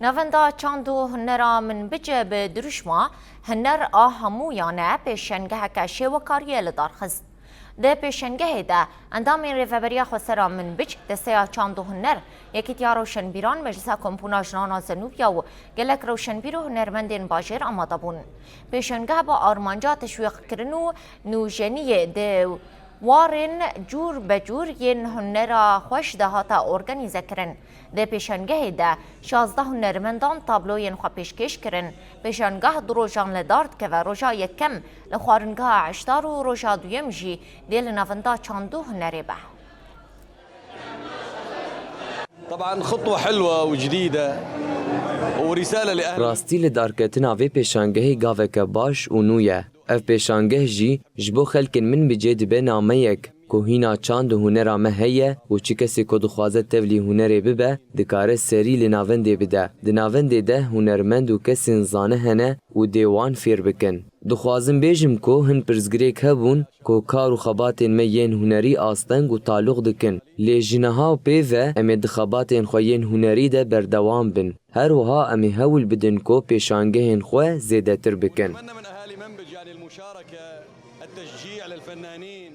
نافندا چاندو هنرا من بجه به درشما هنر همو یانه پیشنگه کشی و کاریه لدار خست. ده پیشنگه ده اندام ریفبریا خسرا من بج دسیا چاندو هنر یکی تیا روشن بیران مجلس کمپونا جنانا زنوبیا و گلک روشن بیرو هنرمندین باجر آماده بون. پیشنگه با آرمانجا تشویق کرنو نوجنیه ده وارن جور بجور ین هنرا خوش دهاتا ارگانیزه کرن. ده پیشنگه ده 16 هنرمندان تابلوین خوا پیشکش کرن. پیشنگه دو روژان لدارد که و روژا یکم لخوارنگاه عشتار و روژا دویم جی دیل نافندا چاندو هنری به. طبعا خطوة حلوة وجديدة ورسالة لأهل راستی لدارکتنا وی پیشنگه گاوک باش و نویه. اف پیشنگه جی جبو خلکن من بجه دبه نامه یک که هینا چاند و هنرا مهیه و چی کسی که دخوازه تولی هنره ببه دکاره سری لناونده بده. دناونده ده هنرمند و کسی انزانه هنه و دیوان فیر بکن. دخوازم بیجم که هن پرزگریک هبون که کار و خباتین میین هنری آستنگ و تعلق دکن. لی جنها و پیوه امی دخباتین خوین هنری ده بردوام بن. هر وها امی هول بدن که پیشانگه هن خواه زیده تر بکن. من أهالي منبج يعني المشاركة التشجيع للفنانين.